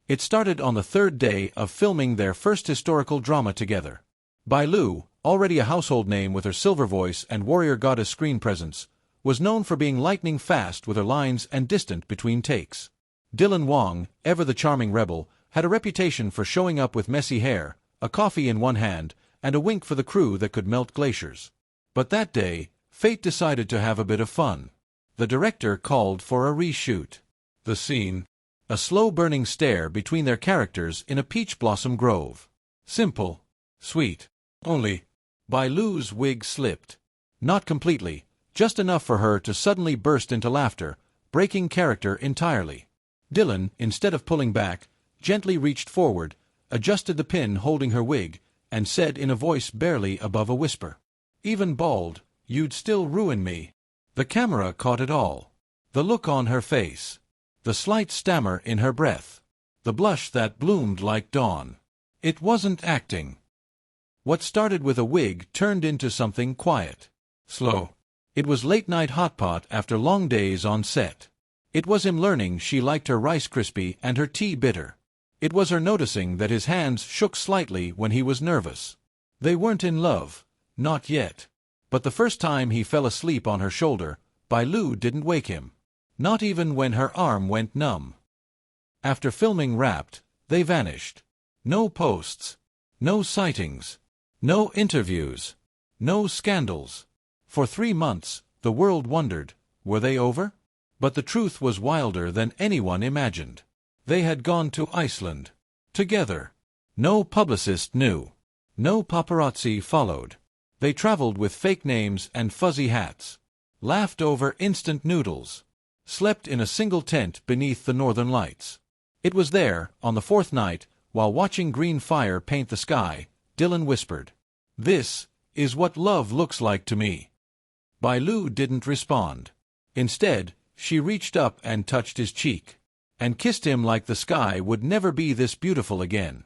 It started on the third day of filming their first historical drama together. Bai Lu, already a household name with her silver voice and warrior goddess screen presence, was known for being lightning fast with her lines and distant between takes. Dylan Wang, ever the charming rebel, had a reputation for showing up with messy hair, a coffee in one hand, and a wink for the crew that could melt glaciers. But that day, fate decided to have a bit of fun. The director called for a reshoot. The scene: a slow-burning stare between their characters in a peach blossom grove. Simple. Sweet. Only, Bai Lu's wig slipped. Not completely, just enough for her to suddenly burst into laughter, breaking character entirely. Dylan, instead of pulling back, gently reached forward, adjusted the pin holding her wig, and said in a voice barely above a whisper, "Even bald, you'd still ruin me." The camera caught it all. The look on her face. The slight stammer in her breath. The blush that bloomed like dawn. It wasn't acting. What started with a wig turned into something quiet. Slow. It was late-night hot pot after long days on set. It was him learning she liked her Rice Krispie and her tea bitter. It was her noticing that his hands shook slightly when he was nervous. They weren't in love. Not yet. But the first time he fell asleep on her shoulder, Bai Lu didn't wake him. Not even when her arm went numb. After filming wrapped, they vanished. No posts. No sightings. No interviews. No scandals. For 3 months, the world wondered, were they over? But the truth was wilder than anyone imagined. They had gone to Iceland. Together. No publicist knew. No paparazzi followed. They traveled with fake names and fuzzy hats. Laughed over instant noodles. Slept in a single tent beneath the northern lights. It was there, on the 4th night, while watching green fire paint the sky, Dylan whispered, "This is what love looks like to me." Bai Lu didn't respond. Instead, she reached up and touched his cheek. And kissed him like the sky would never be this beautiful again.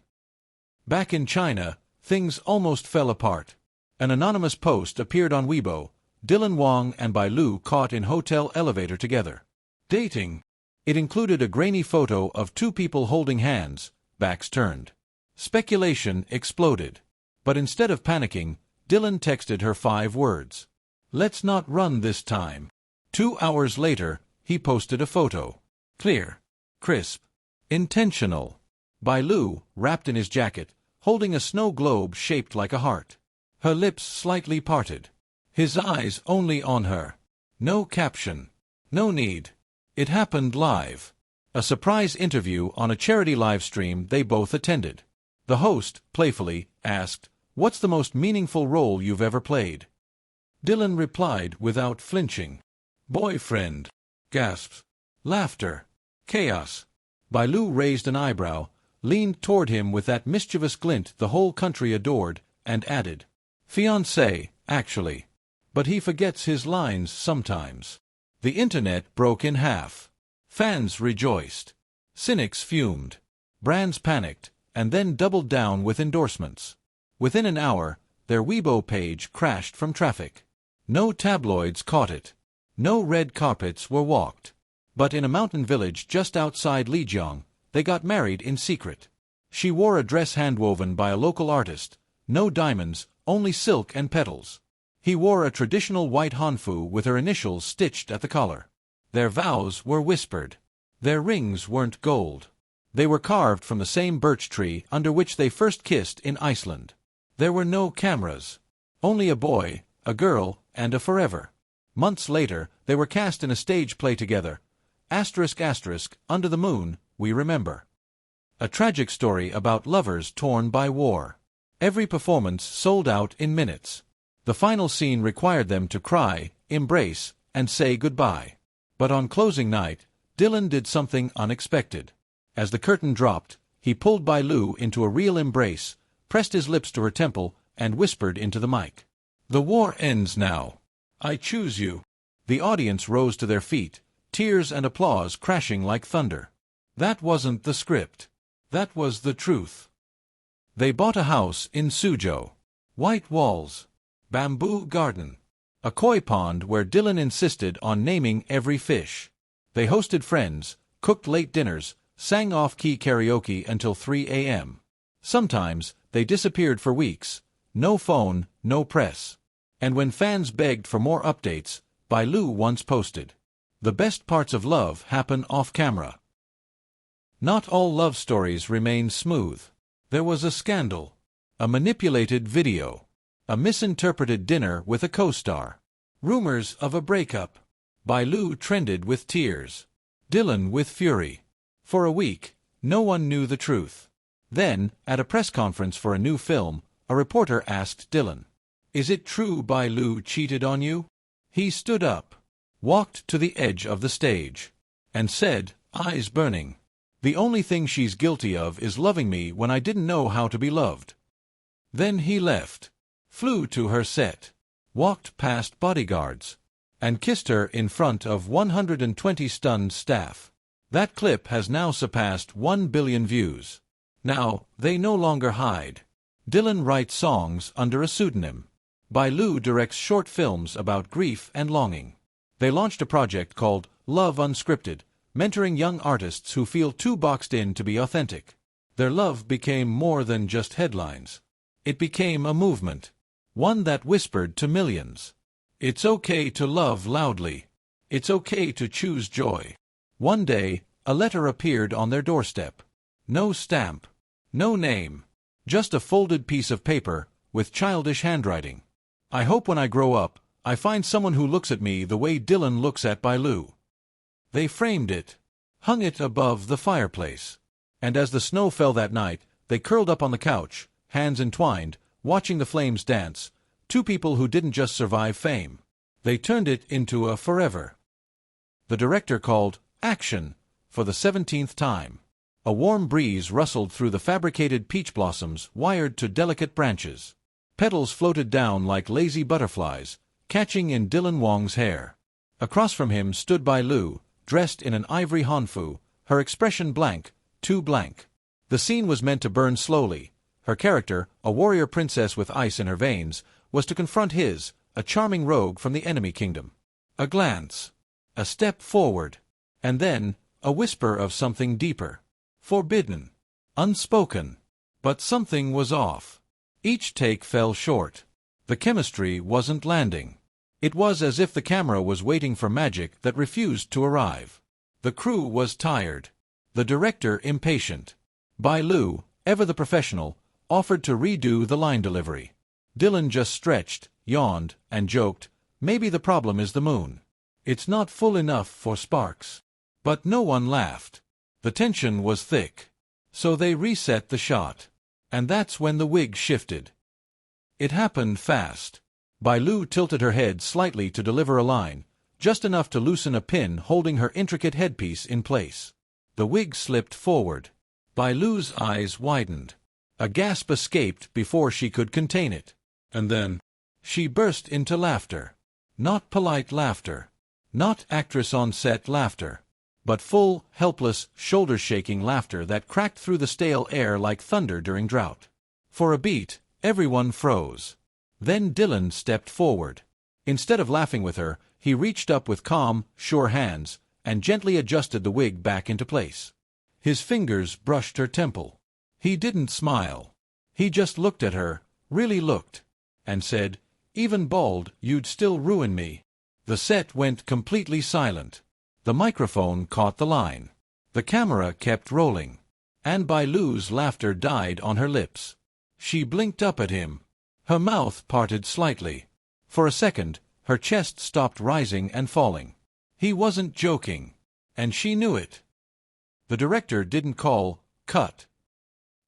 Back in China, things almost fell apart. An anonymous post appeared on Weibo, Dylan Wang and Bai Lu caught in hotel elevator together. Dating. It included a grainy photo of 2 people holding hands, backs turned. Speculation exploded. But instead of panicking, Dylan texted her 5 words. "Let's not run this time." 2 hours later, he posted a photo. Clear. Crisp. Intentional. Bai Lu, wrapped in his jacket, holding a snow globe shaped like a heart. Her lips slightly parted. His eyes only on her. No caption. No need. It happened live. A surprise interview on a charity live stream they both attended. The host, playfully, asked, "What's the most meaningful role you've ever played?" Dylan replied without flinching, "Boyfriend." Gasps. Laughter. Chaos. Bai Lu raised an eyebrow, leaned toward him with that mischievous glint the whole country adored, and added, "Fiancé, actually. But he forgets his lines sometimes." The internet broke in half. Fans rejoiced. Cynics fumed. Brands panicked, and then doubled down with endorsements. Within an hour, their Weibo page crashed from traffic. No tabloids caught it. No red carpets were walked. But in a mountain village just outside Lijiang, they got married in secret. She wore a dress handwoven by a local artist. No diamonds, only silk and petals. He wore a traditional white hanfu with her initials stitched at the collar. Their vows were whispered. Their rings weren't gold. They were carved from the same birch tree under which they first kissed in Iceland. There were no cameras. Only a boy, a girl, and a forever. Months later, they were cast in a stage play together. Under the moon, we remember. A tragic story about lovers torn by war. Every performance sold out in minutes. The final scene required them to cry, embrace, and say goodbye. But on closing night, Dylan did something unexpected. As the curtain dropped, he pulled Bai Lu into a real embrace, pressed his lips to her temple, and whispered into the mic, "The war ends now. I choose you." The audience rose to their feet, tears and applause crashing like thunder. That wasn't the script. That was the truth. They bought a house in Suzhou. White walls. Bamboo garden. A koi pond where Dylan insisted on naming every fish. They hosted friends, cooked late dinners, sang off-key karaoke until 3 a.m. Sometimes, they disappeared for weeks. No phone, no press. And when fans begged for more updates, Bai Lu once posted, "The best parts of love happen off-camera." Not all love stories remain smooth. There was a scandal, a manipulated video, a misinterpreted dinner with a co-star, rumors of a breakup. Bai Lu trended with tears, Dylan with fury. For a week, no one knew the truth. Then, at a press conference for a new film, a reporter asked Dylan, "Is it true Bai Lu cheated on you?" He stood up, walked to the edge of the stage, and said, eyes burning, "The only thing she's guilty of is loving me when I didn't know how to be loved." Then he left, flew to her set, walked past bodyguards, and kissed her in front of 120 stunned staff. That clip has now surpassed 1 billion views. Now, they no longer hide. Dylan writes songs under a pseudonym. Bai Lu directs short films about grief and longing. They launched a project called Love Unscripted, mentoring young artists who feel too boxed in to be authentic. Their love became more than just headlines. It became a movement, one that whispered to millions, "It's okay to love loudly. It's okay to choose joy." One day, a letter appeared on their doorstep. No stamp, no name, just a folded piece of paper with childish handwriting. "I hope when I grow up, I find someone who looks at me the way Dylan looks at Bai Lu." They framed it, hung it above the fireplace. And as the snow fell that night, they curled up on the couch, hands entwined, watching the flames dance. Two people who didn't just survive fame. They turned it into a forever. The director called action for the 17th time. A warm breeze rustled through the fabricated peach blossoms wired to delicate branches. Petals floated down like lazy butterflies, catching in Dylan Wang's hair. Across from him stood Bai Lu, dressed in an ivory hanfu, her expression blank, too blank. The scene was meant to burn slowly. Her character, a warrior princess with ice in her veins, was to confront his, a charming rogue from the enemy kingdom. A glance, a step forward, and then, a whisper of something deeper. Forbidden, unspoken. But something was off. Each take fell short. The chemistry wasn't landing. It was as if the camera was waiting for magic that refused to arrive. The crew was tired. The director impatient. Bai Lu, ever the professional, offered to redo the line delivery. Dylan just stretched, yawned, and joked, "Maybe the problem is the moon. It's not full enough for sparks." But no one laughed. The tension was thick. So they reset the shot. And that's when the wig shifted. It happened fast. Bai Lu tilted her head slightly to deliver a line, just enough to loosen a pin holding her intricate headpiece in place. The wig slipped forward. Bai Lu's eyes widened. A gasp escaped before she could contain it. And then, she burst into laughter. Not polite laughter. Not actress-on-set laughter. But full, helpless, shoulder-shaking laughter that cracked through the stale air like thunder during drought. For a beat, everyone froze. Then Dylan stepped forward. Instead of laughing with her, he reached up with calm, sure hands, and gently adjusted the wig back into place. His fingers brushed her temple. He didn't smile. He just looked at her, really looked, and said, "Even bald, you'd still ruin me." The set went completely silent. The microphone caught the line. The camera kept rolling. And Bai Lu's laughter died on her lips. She blinked up at him. Her mouth parted slightly. For a second, her chest stopped rising and falling. He wasn't joking. And she knew it. The director didn't call, "Cut."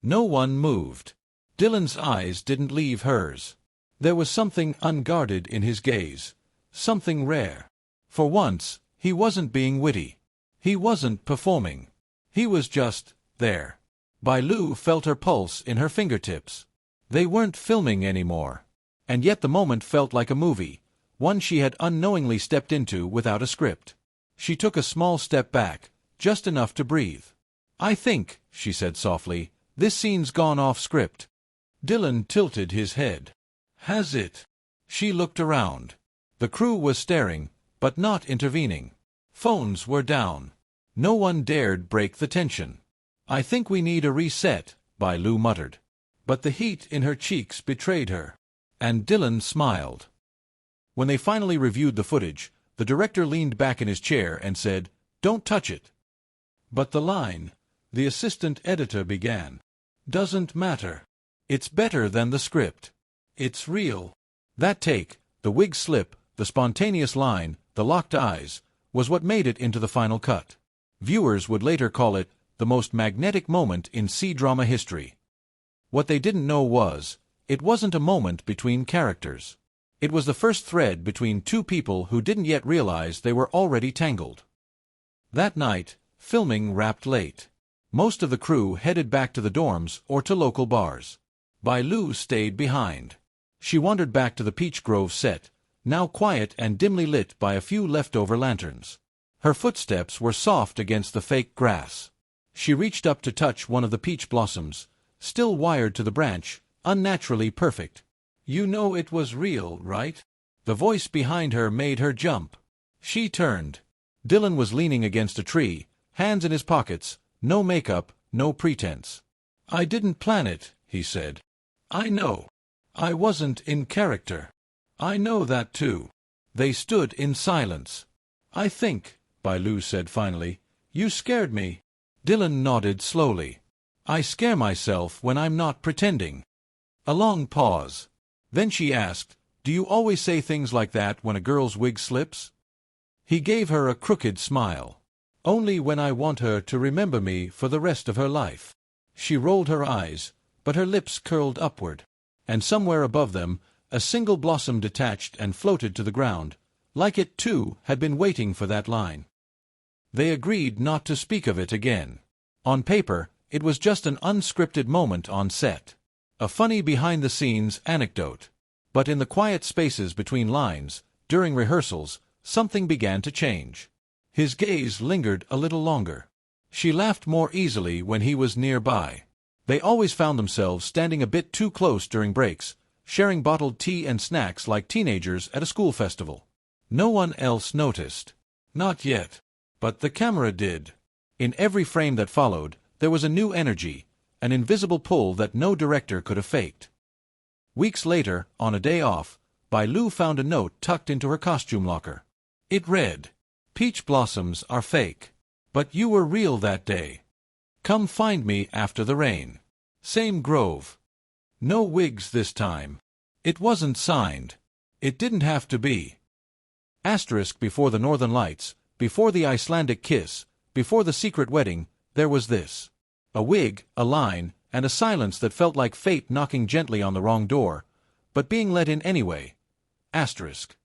No one moved. Dylan's eyes didn't leave hers. There was something unguarded in his gaze. Something rare. For once, he wasn't being witty. He wasn't performing. He was just there. Bai Lu felt her pulse in her fingertips. They weren't filming anymore. And yet the moment felt like a movie, one she had unknowingly stepped into without a script. She took a small step back, just enough to breathe. "I think," she said softly, "this scene's gone off script." Dylan tilted his head. "Has it?" She looked around. The crew was staring, but not intervening. Phones were down. No one dared break the tension. "I think we need a reset," Bai Lu muttered. But the heat in her cheeks betrayed her. And Dylan smiled. When they finally reviewed the footage, the director leaned back in his chair and said, "Don't touch it." "But the line," the assistant editor began. "Doesn't matter. It's better than the script. It's real." That take, the wig slip, the spontaneous line, the locked eyes, was what made it into the final cut. Viewers would later call it the most magnetic moment in C-drama history. What they didn't know was, it wasn't a moment between characters. It was the first thread between two people who didn't yet realize they were already tangled. That night, filming wrapped late. Most of the crew headed back to the dorms or to local bars. Bai Lu stayed behind. She wandered back to the Peach Grove set, now quiet and dimly lit by a few leftover lanterns. Her footsteps were soft against the fake grass. She reached up to touch one of the peach blossoms, still wired to the branch, unnaturally perfect. "You know it was real, right?" The voice behind her made her jump. She turned. Dylan was leaning against a tree, hands in his pockets, no makeup, no pretense. "I didn't plan it," he said. "I know. I wasn't in character." "I know that too." They stood in silence. "I think," Bai Lu said finally, "you scared me." Dylan nodded slowly. "I scare myself when I'm not pretending." A long pause. Then she asked, "Do you always say things like that when a girl's wig slips?" He gave her a crooked smile. "Only when I want her to remember me for the rest of her life." She rolled her eyes, but her lips curled upward. And somewhere above them, a single blossom detached and floated to the ground, like it too had been waiting for that line. They agreed not to speak of it again. On paper, it was just an unscripted moment on set. A funny behind-the-scenes anecdote. But in the quiet spaces between lines, during rehearsals, something began to change. His gaze lingered a little longer. She laughed more easily when he was nearby. They always found themselves standing a bit too close during breaks, sharing bottled tea and snacks like teenagers at a school festival. No one else noticed. Not yet. But the camera did. In every frame that followed, there was a new energy, an invisible pull that no director could have faked. Weeks later, on a day off, Bai Lu found a note tucked into her costume locker. It read, "Peach blossoms are fake. But you were real that day. Come find me after the rain. Same grove. No wigs this time." It wasn't signed. It didn't have to be. Asterisk before the Northern Lights, before the Icelandic kiss, before the secret wedding, there was this. A wig, a line, and a silence that felt like fate knocking gently on the wrong door, but being let in anyway. Asterisk.